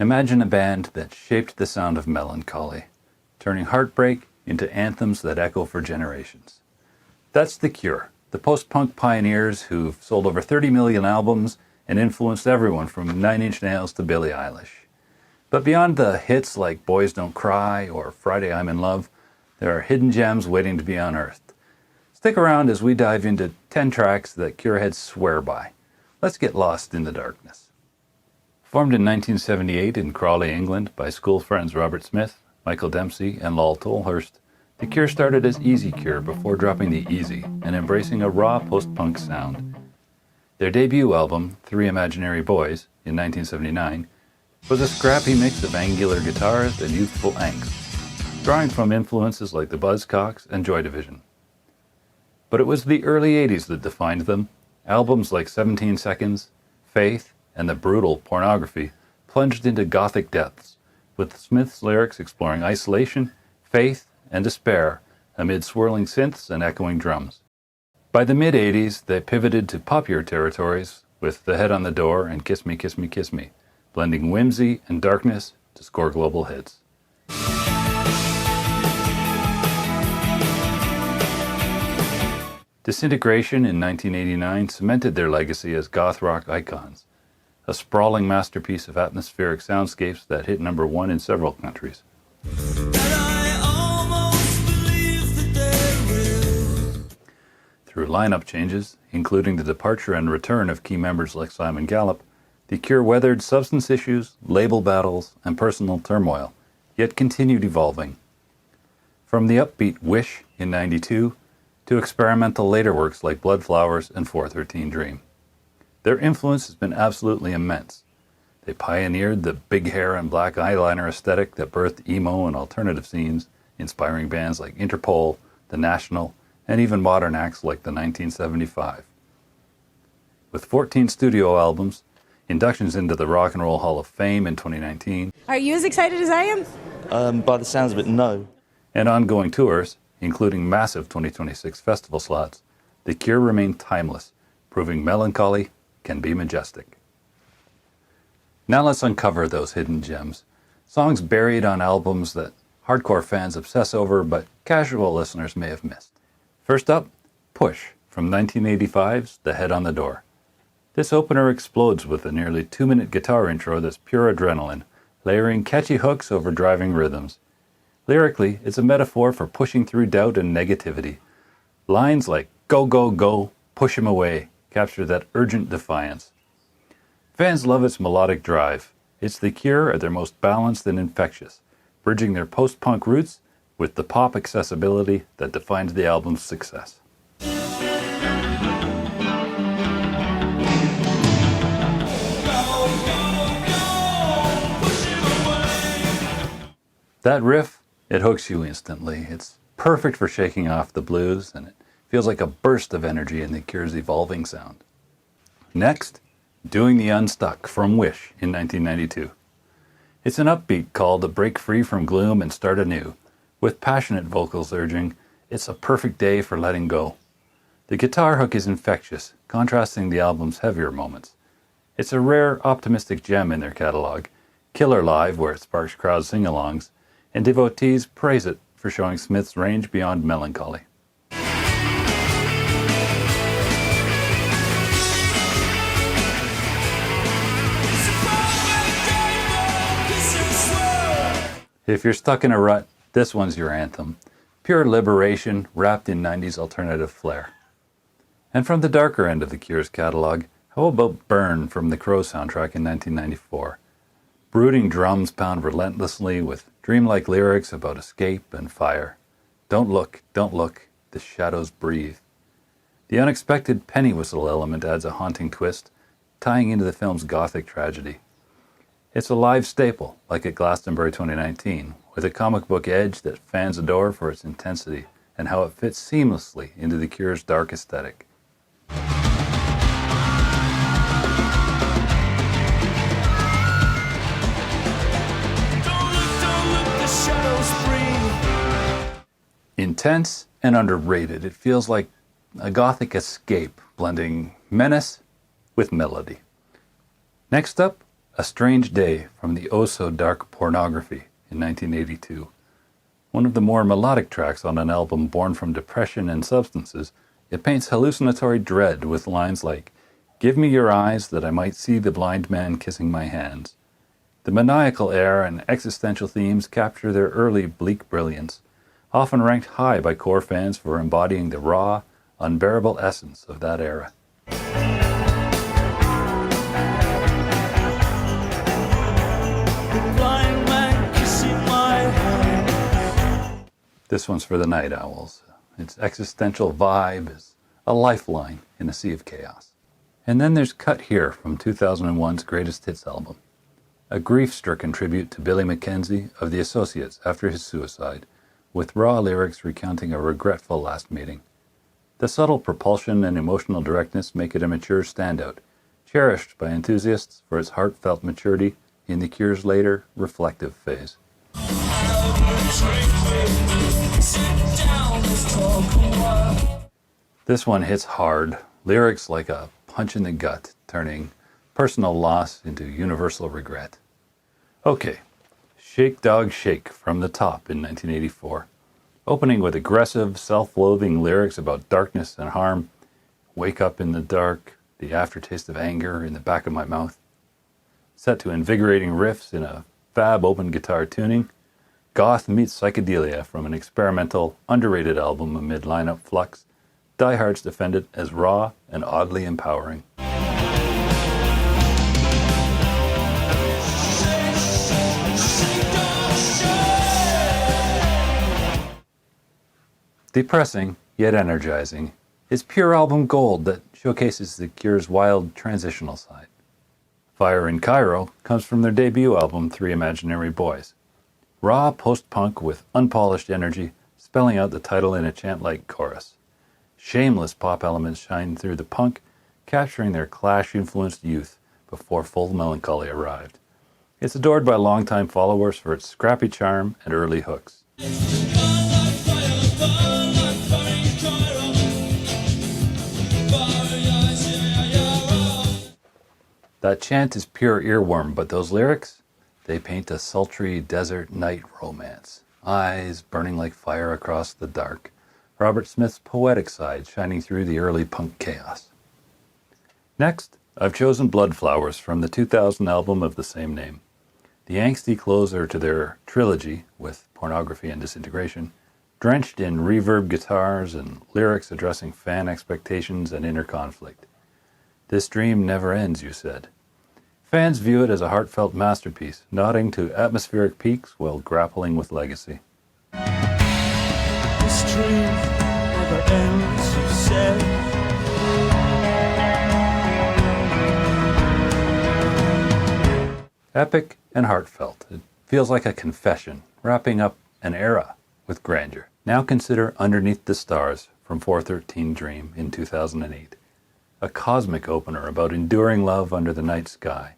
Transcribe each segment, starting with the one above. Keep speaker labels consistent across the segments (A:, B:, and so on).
A: Imagine a band that shaped the sound of melancholy, turning heartbreak into anthems that echo for generations. That's The Cure, the post-punk pioneers who've sold over 30 million albums and influenced everyone from Nine Inch Nails to Billie Eilish. But beyond the hits like Boys Don't Cry or Friday I'm in Love, there are hidden gems waiting to be unearthed. Stick around as we dive into 10 tracks that Cure heads swear by. Let's get lost in the darkness. Formed in 1978 in Crawley, England by school friends Robert Smith, Michael Dempsey, and Lol Tolhurst, The Cure started as Easy Cure before dropping the easy and embracing a raw post-punk sound. Their debut album, Three Imaginary Boys, in 1979, was a scrappy mix of angular guitars and youthful angst, drawing from influences like the Buzzcocks and Joy Division. But it was the early 80s that defined them. Albums like 17 Seconds, Faith, and the brutal Pornography plunged into Gothic depths, with Smith's lyrics exploring isolation, faith, and despair amid swirling synths and echoing drums. By the mid-80s, they pivoted to poppier territories with The Head on the Door and Kiss Me, Kiss Me, Kiss Me, blending whimsy and darkness to score global hits. Disintegration in 1989 cemented their legacy as goth rock icons, a sprawling masterpiece of atmospheric soundscapes that hit number one in several countries. Through lineup changes, including the departure and return of key members like Simon Gallup, The Cure weathered substance issues, label battles, and personal turmoil, yet continued evolving. From the upbeat Wish in '92 to experimental later works like Bloodflowers and 413 Dream. Their influence has been absolutely immense. They pioneered the big hair and black eyeliner aesthetic that birthed emo and alternative scenes, inspiring bands like Interpol, The National, and even modern acts like the 1975. With 14 studio albums, inductions into the Rock and Roll Hall of Fame in 2019.
B: Are you as excited as I am?
C: By the sounds of it, no.
A: And ongoing tours, including massive 2026 festival slots, The Cure remain timeless, proving melancholy can be majestic. Now let's uncover those hidden gems, songs buried on albums that hardcore fans obsess over but casual listeners may have missed. First up, Push, from 1985's The Head on the Door. This opener explodes with a nearly 2-minute guitar intro that's pure adrenaline, layering catchy hooks over driving rhythms. Lyrically, it's a metaphor for pushing through doubt and negativity. Lines like, "Go, go, go, push him away," capture that urgent defiance. Fans love its melodic drive. It's The Cure at their most balanced and infectious, bridging their post-punk roots with the pop accessibility that defines the album's success. That riff, it hooks you instantly. It's perfect for shaking off the blues, and it feels like a burst of energy in The Cure's evolving sound. Next, Doing the Unstuck from Wish in 1992. It's an upbeat call to break free from gloom and start anew, with passionate vocals urging, "It's a perfect day for letting go." The guitar hook is infectious, contrasting the album's heavier moments. It's a rare, optimistic gem in their catalog, killer live where it sparks crowd sing-alongs, and devotees praise it for showing Smith's range beyond melancholy. If you're stuck in a rut, this one's your anthem. Pure liberation wrapped in 90s alternative flair. And from the darker end of The Cure's catalog, how about Burn from the Crow soundtrack in 1994? Brooding drums pound relentlessly with dreamlike lyrics about escape and fire. Don't look, the shadows breathe. The unexpected penny whistle element adds a haunting twist, tying into the film's gothic tragedy. It's a live staple, like at Glastonbury 2019, with a comic book edge that fans adore for its intensity and how it fits seamlessly into The Cure's dark aesthetic. Intense and underrated, it feels like a gothic escape, blending menace with melody. Next up, A Strange Day from the oh-so-dark Pornography in 1982. One of the more melodic tracks on an album born from depression and substances, it paints hallucinatory dread with lines like, "Give me your eyes that I might see the blind man kissing my hands." The maniacal air and existential themes capture their early bleak brilliance, often ranked high by core fans for embodying the raw, unbearable essence of that era. This one's for the night owls. Its existential vibe is a lifeline in a sea of chaos. And then there's Cut Here from 2001's Greatest Hits album, a grief-stricken tribute to Billy Mackenzie of the Associates after his suicide, with raw lyrics recounting a regretful last meeting. The subtle propulsion and emotional directness make it a mature standout, cherished by enthusiasts for its heartfelt maturity in The Cure's later, reflective phase. This one hits hard, lyrics like a punch in the gut, turning personal loss into universal regret. Okay, Shake Dog Shake from The Top in 1984. Opening with aggressive, self-loathing lyrics about darkness and harm. Wake up in the dark, the aftertaste of anger in the back of my mouth. Set to invigorating riffs in a fab open guitar tuning. Goth meets psychedelia from an experimental, underrated album amid lineup flux. Diehards defend it as raw and oddly empowering. Depressing, yet energizing, is pure album gold that showcases The Cure's wild transitional side. Fire in Cairo comes from their debut album, Three Imaginary Boys. Raw post-punk with unpolished energy, spelling out the title in a chant-like chorus. Shameless pop elements shine through the punk, capturing their Clash-influenced youth before Full Melancholy arrived. It's adored by longtime followers for its scrappy charm and early hooks. That chant is pure earworm, but those lyrics, they paint a sultry desert night romance. Eyes burning like fire across the dark. Robert Smith's poetic side shining through the early punk chaos. Next, I've chosen Bloodflowers from the 2000 album of the same name. The angsty closer to their trilogy, with Pornography and Disintegration, drenched in reverb guitars and lyrics addressing fan expectations and inner conflict. This dream never ends, you said. Fans view it as a heartfelt masterpiece, nodding to atmospheric peaks while grappling with legacy. This dream never ends, you said. Epic and heartfelt. It feels like a confession, wrapping up an era with grandeur. Now consider Underneath the Stars from 413 Dream in 2008. A cosmic opener about enduring love under the night sky,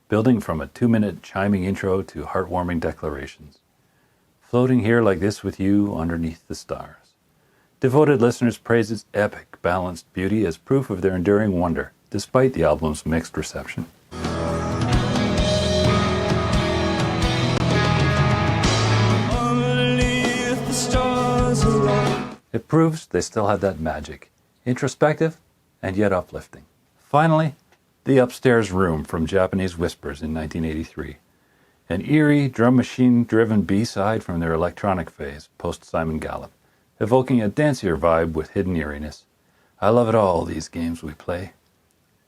A: building from a 2-minute chiming intro to heartwarming declarations. Floating here like this with you underneath the stars. Devoted listeners praise its epic, balanced beauty as proof of their enduring wonder, despite the album's mixed reception. It proves they still had that magic, introspective and yet uplifting. Finally, The Upstairs Room from Japanese Whispers in 1983. An eerie, drum machine-driven B-side from their electronic phase, post-Simon Gallup, evoking a dancier vibe with hidden eeriness. I love it all, these games we play.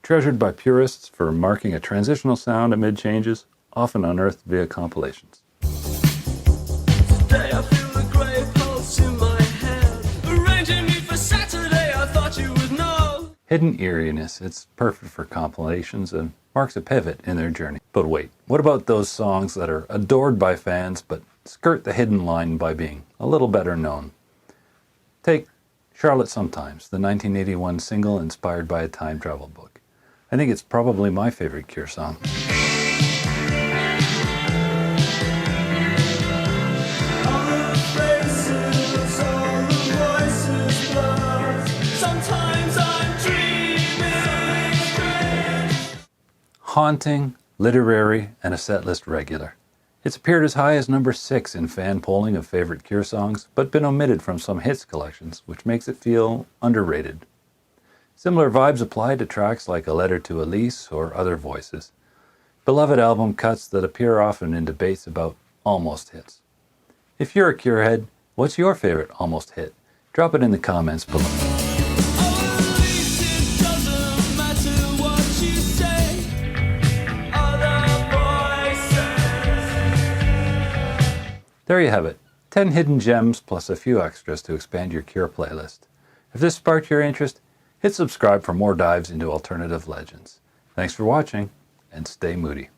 A: Treasured by purists for marking a transitional sound amid changes, often unearthed via compilations. Today I feel a grey pulse in my head, arranging me for Saturday, I thought you would know. Hidden eeriness, it's perfect for compilations and marks a pivot in their journey. But wait, what about those songs that are adored by fans but skirt the hidden line by being a little better known? Take Charlotte Sometimes, the 1981 single inspired by a time travel book. I think it's probably my favorite Cure song. Haunting, literary, and a setlist regular. It's appeared as high as number 6 in fan polling of favorite Cure songs, but been omitted from some hits collections, which makes it feel underrated. Similar vibes apply to tracks like A Letter to Elise or Other Voices. Beloved album cuts that appear often in debates about almost hits. If you're a Cure head, what's your favorite almost hit? Drop it in the comments below. There you have it, 10 hidden gems plus a few extras to expand your Cure playlist. If this sparked your interest, hit subscribe for more dives into alternative legends. Thanks for watching, and stay moody.